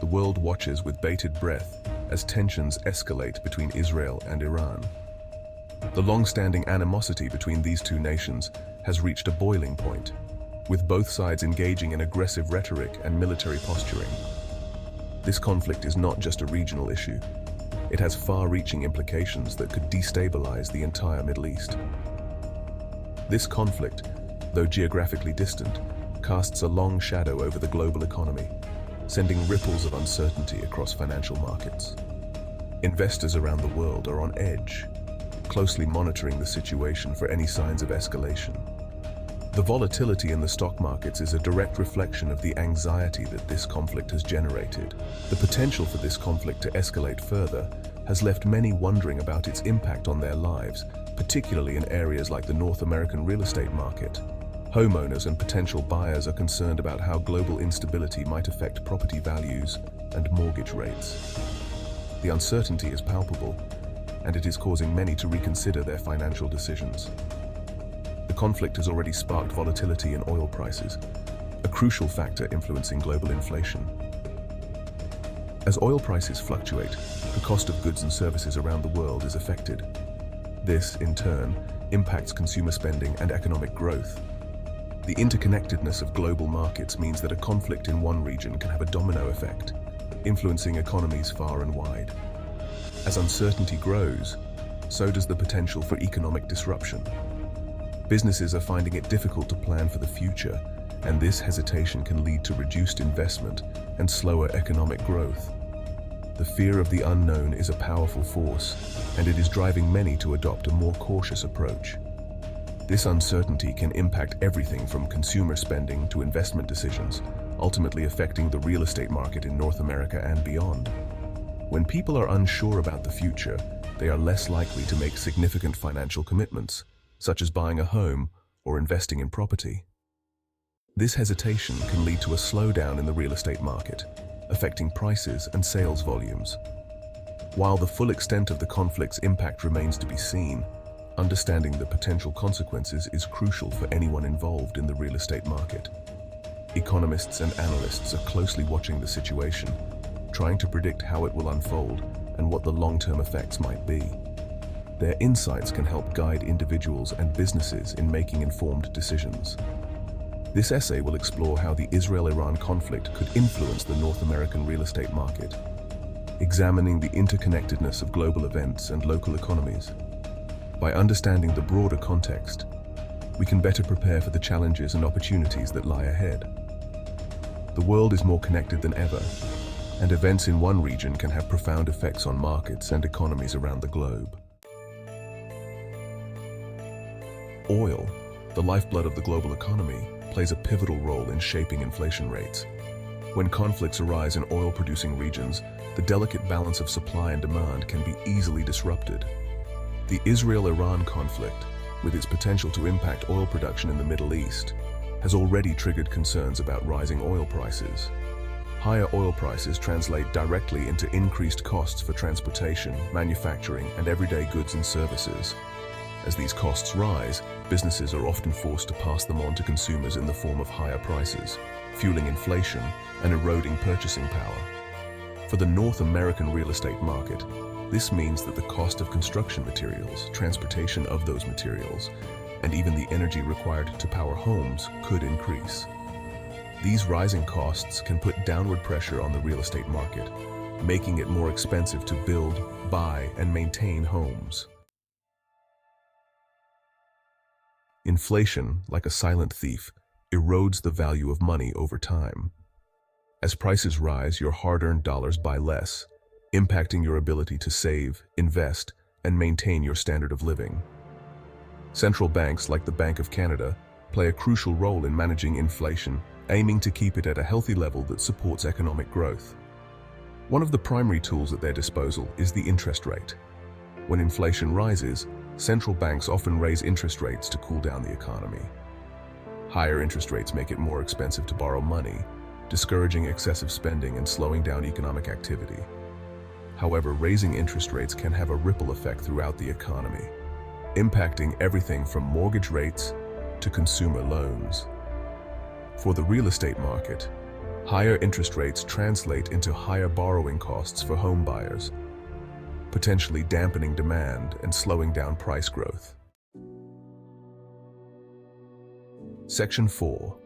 the world watches with bated breath as tensions escalate between Israel and Iran. The long-standing animosity between these two nations has reached a boiling point, with both sides engaging in aggressive rhetoric and military posturing. This conflict is not just a regional issue. It has far-reaching implications that could destabilize the entire Middle East. This conflict, though geographically distant, casts a long shadow over the global economy, sending ripples of uncertainty across financial markets. Investors around the world are on edge, closely monitoring the situation for any signs of escalation. The volatility in the stock markets is a direct reflection of the anxiety that this conflict has generated. The potential for this conflict to escalate further has left many wondering about its impact on their lives, particularly in areas like the North American real estate market. Homeowners and potential buyers are concerned about how global instability might affect property values and mortgage rates. The uncertainty is palpable, and it is causing many to reconsider their financial decisions. The conflict has already sparked volatility in oil prices, a crucial factor influencing global inflation. As oil prices fluctuate, the cost of goods and services around the world is affected. This, in turn, impacts consumer spending and economic growth. The interconnectedness of global markets means that a conflict in one region can have a domino effect, influencing economies far and wide. As uncertainty grows, so does the potential for economic disruption. Businesses are finding it difficult to plan for the future, and this hesitation can lead to reduced investment and slower economic growth. The fear of the unknown is a powerful force, and it is driving many to adopt a more cautious approach. This uncertainty can impact everything from consumer spending to investment decisions, ultimately affecting the real estate market in North America and beyond. When people are unsure about the future, they are less likely to make significant financial commitments, such as buying a home or investing in property. This hesitation can lead to a slowdown in the real estate market, affecting prices and sales volumes. While the full extent of the conflict's impact remains to be seen, understanding the potential consequences is crucial for anyone involved in the real estate market. Economists and analysts are closely watching the situation, trying to predict how it will unfold and what the long-term effects might be. Their insights can help guide individuals and businesses in making informed decisions. This essay will explore how the Israel-Iran conflict could influence the North American real estate market, examining the interconnectedness of global events and local economies. By understanding the broader context, we can better prepare for the challenges and opportunities that lie ahead. The world is more connected than ever, and events in one region can have profound effects on markets and economies around the globe. Oil, the lifeblood of the global economy, plays a pivotal role in shaping inflation rates. When conflicts arise in oil-producing regions, the delicate balance of supply and demand can be easily disrupted. The Israel-Iran conflict, with its potential to impact oil production in the Middle East, has already triggered concerns about rising oil prices. Higher oil prices translate directly into increased costs for transportation, manufacturing, and everyday goods and services. As these costs rise, businesses are often forced to pass them on to consumers in the form of higher prices, fueling inflation and eroding purchasing power. For the North American real estate market, this means that the cost of construction materials, transportation of those materials, and even the energy required to power homes could increase. These rising costs can put downward pressure on the real estate market, making it more expensive to build, buy, and maintain homes. Inflation, like a silent thief, erodes the value of money over time. As prices rise, your hard-earned dollars buy less, impacting your ability to save, invest, and maintain your standard of living. Central banks like the Bank of Canada play a crucial role in managing inflation, aiming to keep it at a healthy level that supports economic growth. One of the primary tools at their disposal is the interest rate. When inflation rises, central banks often raise interest rates to cool down the economy. Higher interest rates make it more expensive to borrow money, discouraging excessive spending and slowing down economic activity. However, raising interest rates can have a ripple effect throughout the economy, impacting everything from mortgage rates to consumer loans. For the real estate market, Higher interest rates translate into higher borrowing costs for home buyers, potentially dampening demand and slowing down price growth. Section 4.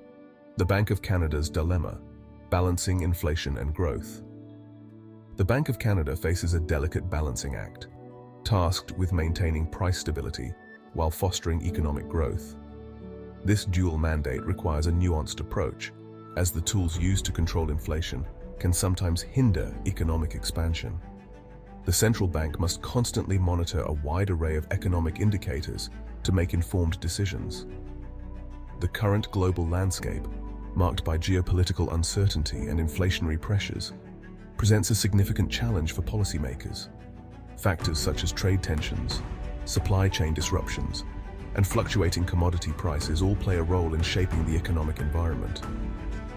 The Bank of Canada's Dilemma: Balancing Inflation and Growth. The Bank of Canada faces a delicate balancing act, tasked with maintaining price stability while fostering economic growth. This dual mandate requires a nuanced approach, as the tools used to control inflation can sometimes hinder economic expansion. The central bank must constantly monitor a wide array of economic indicators to make informed decisions. The current global landscape, marked by geopolitical uncertainty and inflationary pressures, presents a significant challenge for policymakers. Factors such as trade tensions, supply chain disruptions, and fluctuating commodity prices all play a role in shaping the economic environment.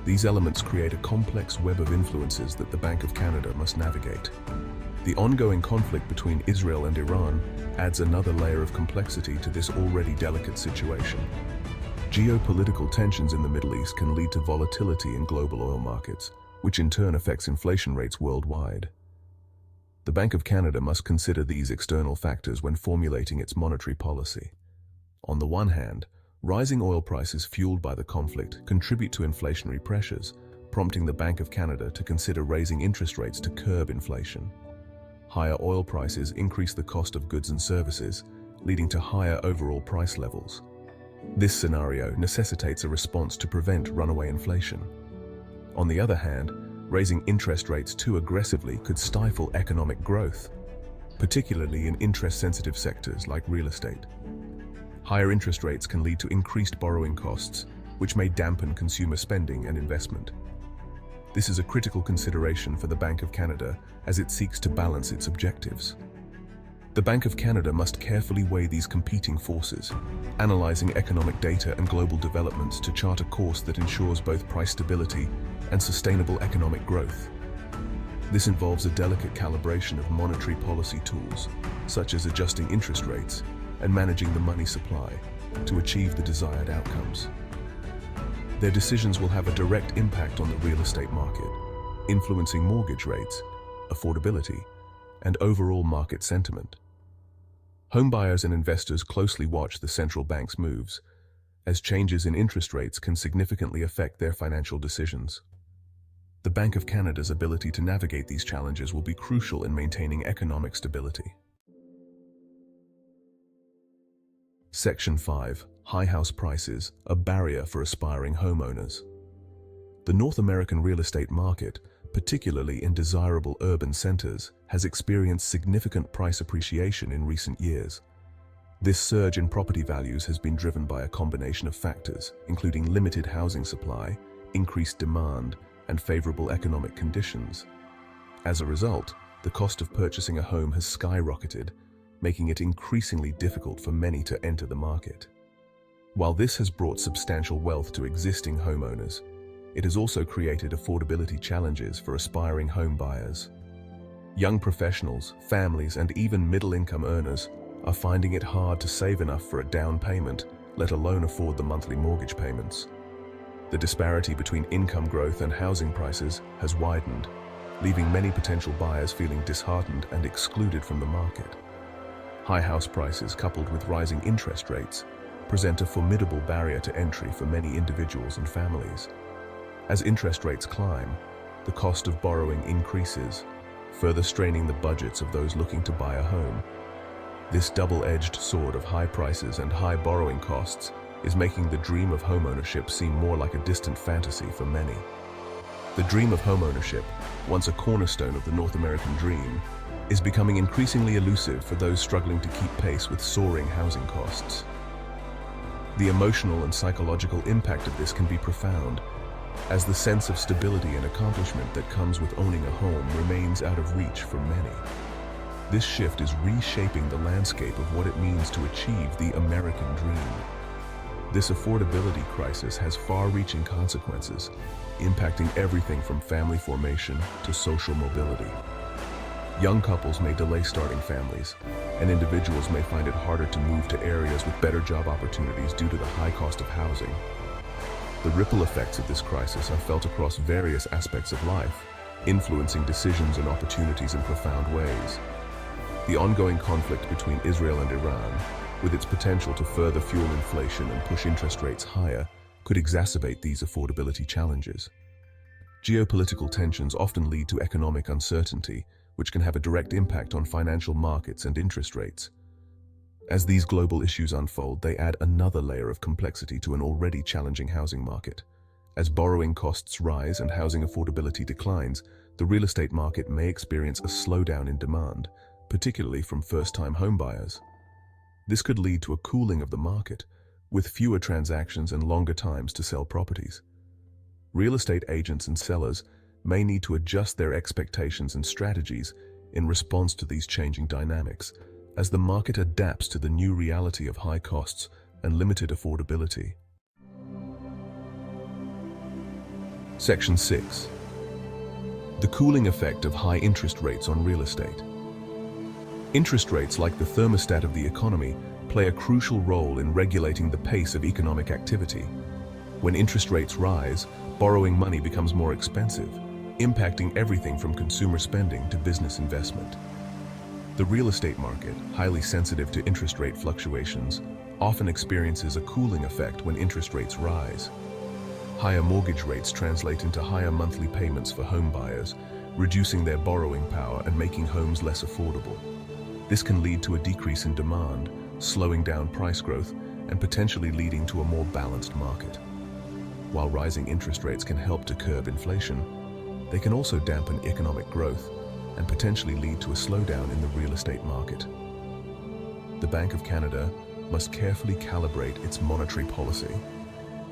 These elements create a complex web of influences that the Bank of Canada must navigate. The ongoing conflict between Israel and Iran adds another layer of complexity to this already delicate situation. Geopolitical tensions in the Middle East can lead to volatility in global oil markets, which in turn affects inflation rates worldwide. The Bank of Canada must consider these external factors when formulating its monetary policy. On the one hand, rising oil prices fueled by the conflict contribute to inflationary pressures, prompting the Bank of Canada to consider raising interest rates to curb inflation. Higher oil prices increase the cost of goods and services, leading to higher overall price levels. This scenario necessitates a response to prevent runaway inflation. On the other hand, raising interest rates too aggressively could stifle economic growth, particularly in interest-sensitive sectors like real estate. Higher interest rates can lead to increased borrowing costs, which may dampen consumer spending and investment. This is a critical consideration for the Bank of Canada as it seeks to balance its objectives. The Bank of Canada must carefully weigh these competing forces, analyzing economic data and global developments to chart a course that ensures both price stability and sustainable economic growth. This involves a delicate calibration of monetary policy tools, such as adjusting interest rates and managing the money supply, to achieve the desired outcomes. Their decisions will have a direct impact on the real estate market, influencing mortgage rates, affordability, and overall market sentiment. Homebuyers and investors closely watch the central bank's moves, as changes in interest rates can significantly affect their financial decisions. The Bank of Canada's ability to navigate these challenges will be crucial in maintaining economic stability. Section 5. High house prices, a barrier for aspiring homeowners. The North American real estate market, particularly in desirable urban centers, has experienced significant price appreciation in recent years. This surge in property values has been driven by a combination of factors, including limited housing supply, increased demand, and favorable economic conditions. As a result, the cost of purchasing a home has skyrocketed, making it increasingly difficult for many to enter the market. While this has brought substantial wealth to existing homeowners, it has also created affordability challenges for aspiring home buyers. Young professionals, families, and even middle-income earners are finding it hard to save enough for a down payment, let alone afford the monthly mortgage payments. The disparity between income growth and housing prices has widened, leaving many potential buyers feeling disheartened and excluded from the market. High house prices, coupled with rising interest rates, present a formidable barrier to entry for many individuals and families. As interest rates climb, the cost of borrowing increases, further straining the budgets of those looking to buy a home. This double-edged sword of high prices and high borrowing costs is making the dream of homeownership seem more like a distant fantasy for many. The dream of homeownership, once a cornerstone of the North American dream, is becoming increasingly elusive for those struggling to keep pace with soaring housing costs. The emotional and psychological impact of this can be profound, as the sense of stability and accomplishment that comes with owning a home remains out of reach for many. This shift is reshaping the landscape of what it means to achieve the American dream. This affordability crisis has far-reaching consequences, impacting everything from family formation to social mobility. Young couples may delay starting families, and individuals may find it harder to move to areas with better job opportunities due to the high cost of housing. The ripple effects of this crisis are felt across various aspects of life, influencing decisions and opportunities in profound ways. The ongoing conflict between Israel and Iran, with its potential to further fuel inflation and push interest rates higher, could exacerbate these affordability challenges. Geopolitical tensions often lead to economic uncertainty, which can have a direct impact on financial markets and interest rates. As these global issues unfold, they add another layer of complexity to an already challenging housing market. As borrowing costs rise and housing affordability declines, the real estate market may experience a slowdown in demand, particularly from first-time homebuyers. This could lead to a cooling of the market, with fewer transactions and longer times to sell properties. Real estate agents and sellers may need to adjust their expectations and strategies in response to these changing dynamics, as the market adapts to the new reality of high costs and limited affordability. Section 6. The cooling effect of high interest rates on real estate. Interest rates, like the thermostat of the economy, play a crucial role in regulating the pace of economic activity. When interest rates rise, borrowing money becomes more expensive, impacting everything from consumer spending to business investment. The real estate market, highly sensitive to interest rate fluctuations, often experiences a cooling effect when interest rates rise. Higher mortgage rates translate into higher monthly payments for home buyers, reducing their borrowing power and making homes less affordable. This can lead to a decrease in demand, slowing down price growth, and potentially leading to a more balanced market. While rising interest rates can help to curb inflation, they can also dampen economic growth and potentially lead to a slowdown in the real estate market. The Bank of Canada must carefully calibrate its monetary policy,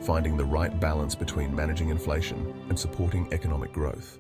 finding the right balance between managing inflation and supporting economic growth.